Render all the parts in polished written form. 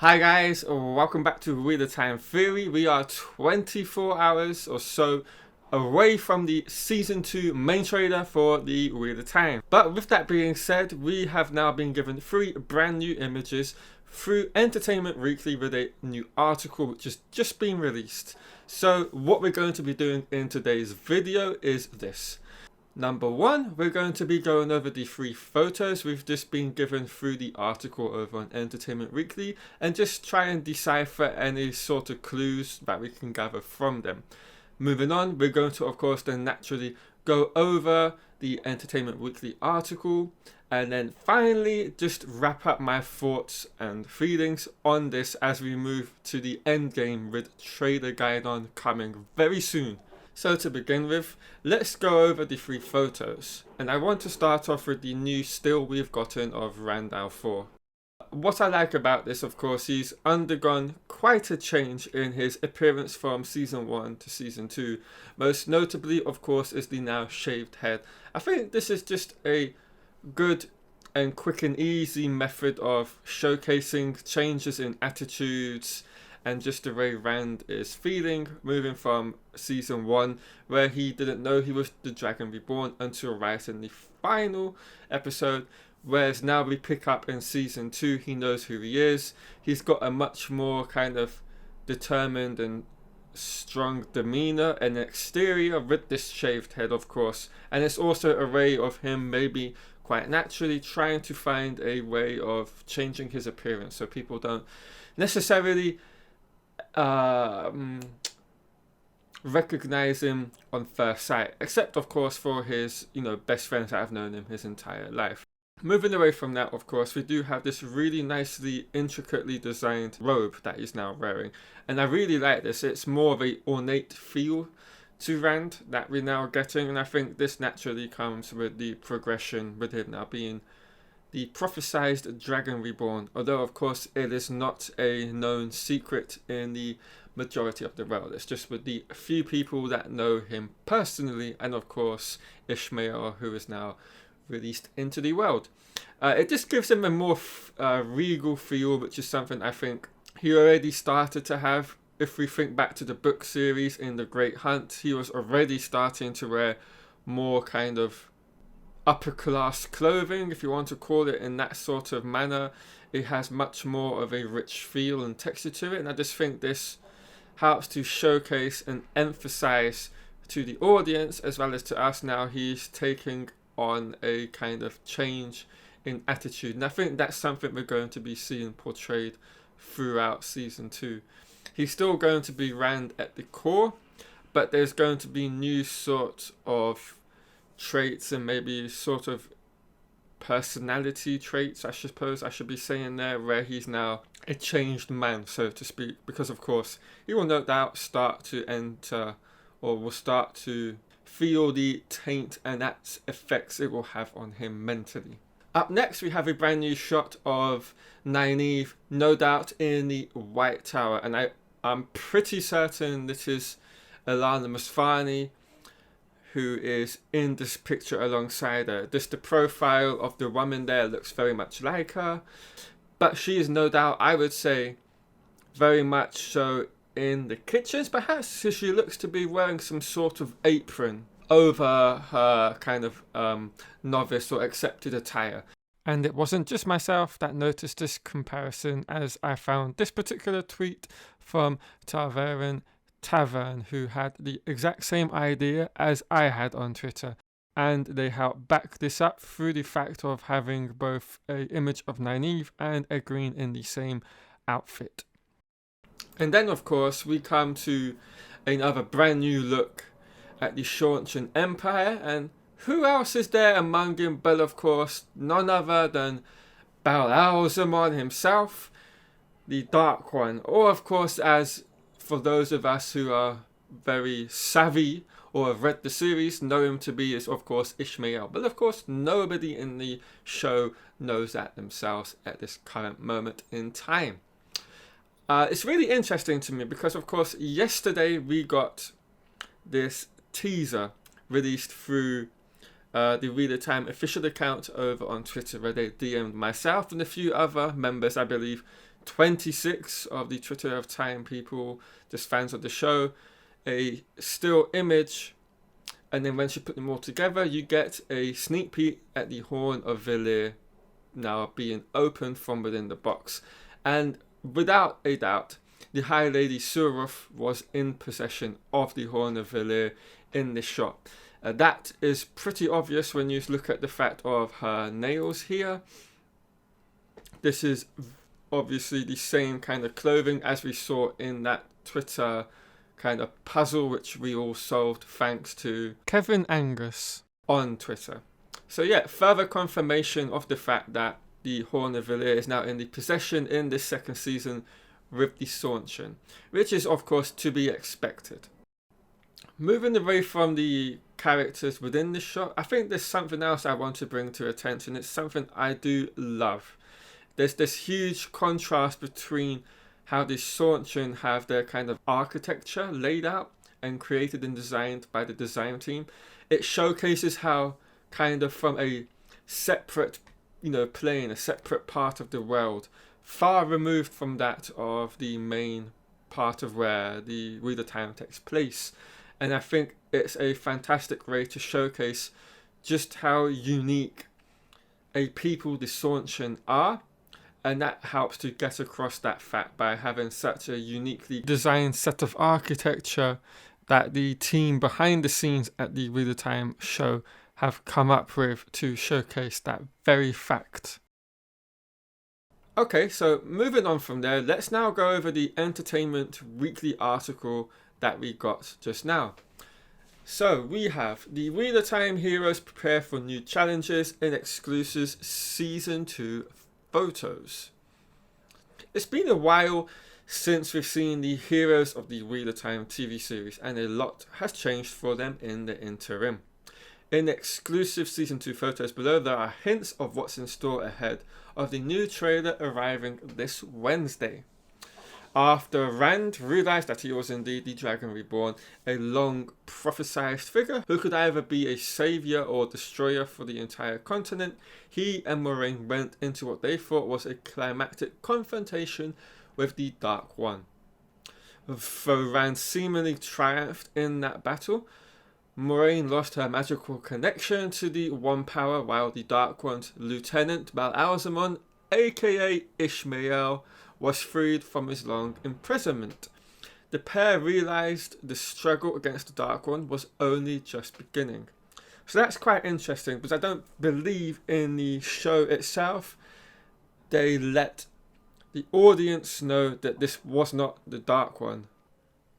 Hi guys, welcome back to Reader Time Theory. We are 24 hours or so away from the Season 2 main trailer for the Reader Time. But with that being said, we have now been given 3 brand new images through Entertainment Weekly with a new article which has just been released. So what we're going to be doing in today's video is this. Number 1, we're going to be going over the 3 photos we've just been given through the article over on Entertainment Weekly and just try and decipher any sort of clues that we can gather from them. Moving on, we're going to of course then naturally go over the Entertainment Weekly article and then finally just wrap up my thoughts and feelings on this as we move to the end game with Trailer Guide on coming very soon. So to begin with, let's go over the 3 photos, and I want to start off with the new still we've gotten of Randall 4. What I like about this, of course, he's undergone quite a change in his appearance from Season 1 to Season 2. Most notably, of course, is the now shaved head. I think this is just a good and quick and easy method of showcasing changes in attitudes and just the way Rand is feeling, moving from Season 1, where he didn't know he was the Dragon Reborn until right in the final episode, whereas now we pick up in Season 2, he knows who he is. He's got a much more kind of determined and strong demeanor and exterior with this shaved head, of course, and it's also a way of him maybe quite naturally trying to find a way of changing his appearance so people don't necessarily recognize him on first sight, except of course for his best friends that have known him his entire life. Moving away from that, of course, we do have this really nicely intricately designed robe that he's now wearing, and I really like this. It's more of a ornate feel to Rand that we're now getting, and I think this naturally comes with the progression with him now being the prophesized Dragon Reborn, although of course it is not a known secret in the majority of the world. It's just with the few people that know him personally, and of course Ishmael, who is now released into the world. It just gives him a more regal feel, which is something I think he already started to have. If we think back to the book series in The Great Hunt, he was already starting to wear more kind of upper class clothing, if you want to call it in that sort of manner. It has much more of a rich feel and texture to it, and I just think this helps to showcase and emphasize to the audience as well as to us now he's taking on a kind of change in attitude, and I think that's something we're going to be seeing portrayed throughout Season 2. He's still going to be Rand at the core, but there's going to be new sorts of traits and maybe sort of personality traits, I suppose I should be saying there, where he's now a changed man, so to speak, because of course he will no doubt start to enter or will start to feel the taint and that effects it will have on him mentally. Up next we have a brand new shot of Nynaeve, no doubt in the White Tower, and I'm pretty certain this is Alana Musfani who is in this picture alongside her. Just the profile of the woman there looks very much like her, but she is no doubt, I would say, very much so in the kitchens perhaps, so she looks to be wearing some sort of apron over her kind of novice or accepted attire. And it wasn't just myself that noticed this comparison, as I found this particular tweet from Tavern, who had the exact same idea as I had on Twitter, and they helped back this up through the fact of having both an image of Nynaeve and Egwene in the same outfit. And then of course we come to another brand new look at the Seanchan Empire, and who else is there among them but of course none other than Baal-Alzamon himself, the Dark One, or of course, as for those of us who are very savvy or have read the series, know him to be is of course Ishmael, but of course nobody in the show knows that themselves at this current moment in time. It's really interesting to me because of course yesterday we got this teaser released through the Reader Time official account over on Twitter, where they DM'd myself and a few other members, I believe, 26 of the Twitter of Time people, just fans of the show, a still image, and then once you put them all together, you get a sneak peek at the Horn of Valyr now being opened from within the box. And without a doubt, the High Lady Suroth was in possession of the Horn of Valyr in this shot. That is pretty obvious when you look at the fact of her nails here. This is obviously the same kind of clothing as we saw in that Twitter kind of puzzle which we all solved thanks to Kevin Angus on Twitter. So yeah, further confirmation of the fact that the Horn of Valyr is now in the possession in this second season with the Seanchan, which is of course to be expected. Moving away from the characters within the shot, I think there's something else I want to bring to attention. It's something I do love. There's this huge contrast between how the Seanchan have their kind of architecture laid out and created and designed by the design team. It showcases how kind of from a separate, plane, a separate part of the world, far removed from that of the main part of where the Wheel of Time takes place. And I think it's a fantastic way to showcase just how unique a people the Seanchan are. And that helps to get across that fact by having such a uniquely designed set of architecture that the team behind the scenes at the Wheel of Time show have come up with to showcase that very fact. Okay, so moving on from there, let's now go over the Entertainment Weekly article that we got just now. So we have the Wheel of Time heroes prepare for new challenges in exclusive Season 2 photos. It's been a while since we've seen the heroes of the Wheel of Time TV series, and a lot has changed for them in the interim. In exclusive Season 2 photos below, there are hints of what's in store ahead of the new trailer arriving this Wednesday. After Rand realised that he was indeed the Dragon Reborn, a long prophesied figure who could either be a saviour or destroyer for the entire continent, he and Moiraine went into what they thought was a climactic confrontation with the Dark One. Though Rand seemingly triumphed in that battle, Moiraine lost her magical connection to the One Power, while the Dark One's Lieutenant Bal-Alzamon, aka Ishmael, was freed from his long imprisonment. The pair realised the struggle against the Dark One was only just beginning. So that's quite interesting, because I don't believe in the show itself they let the audience know that this was not the Dark One.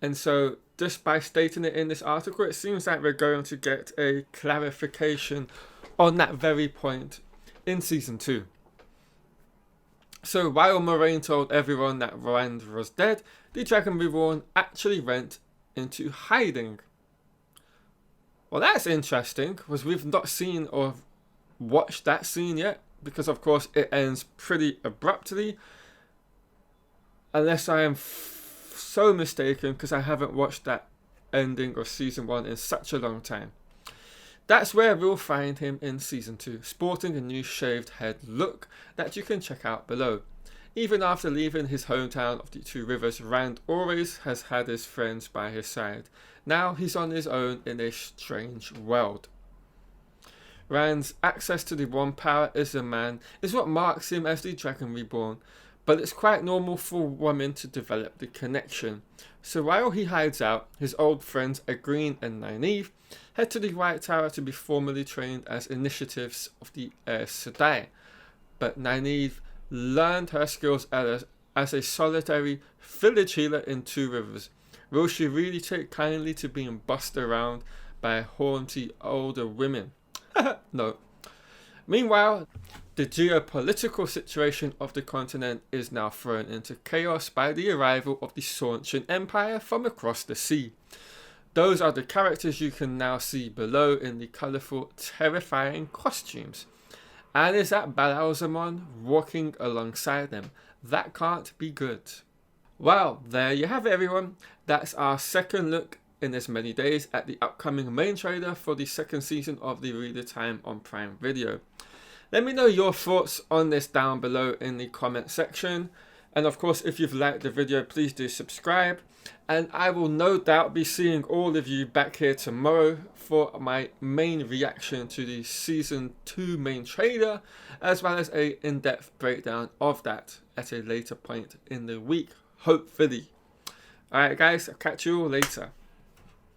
And so just by stating it in this article, it seems like we're going to get a clarification on that very point in Season 2. So while Moiraine told everyone that Rand was dead, the Dragon Reborn actually went into hiding. Well, that's interesting, because we've not seen or watched that scene yet, because of course it ends pretty abruptly, unless I am so mistaken, because I haven't watched that ending of Season 1 in such a long time. That's where we'll find him in Season 2, sporting a new shaved head look that you can check out below. Even after leaving his hometown of the Two Rivers, Rand always has had his friends by his side. Now he's on his own in a strange world. Rand's access to the One Power is what marks him as the Dragon Reborn, but it's quite normal for women to develop the connection. So while he hides out, his old friends Egwene and Nynaeve head to the White Tower to be formally trained as initiatives of the Aes Sedai. But Nynaeve learned her skills as a solitary village healer in Two Rivers. Will she really take kindly to being bossed around by haughty older women? No. Meanwhile, the geopolitical situation of the continent is now thrown into chaos by the arrival of the Seanchan Empire from across the sea. Those are the characters you can now see below in the colourful, terrifying costumes. And is that Bal-Alzamon walking alongside them? That can't be good. Well, there you have it, everyone. That's our second look in as many days at the upcoming main trailer for the second season of the Wheel of Time on Prime Video. Let me know your thoughts on this down below in the comment section. And of course, if you've liked the video, please do subscribe. And I will no doubt be seeing all of you back here tomorrow for my main reaction to the Season 2 main trailer, as well as a in-depth breakdown of that at a later point in the week, hopefully. Alright guys, I'll catch you all later.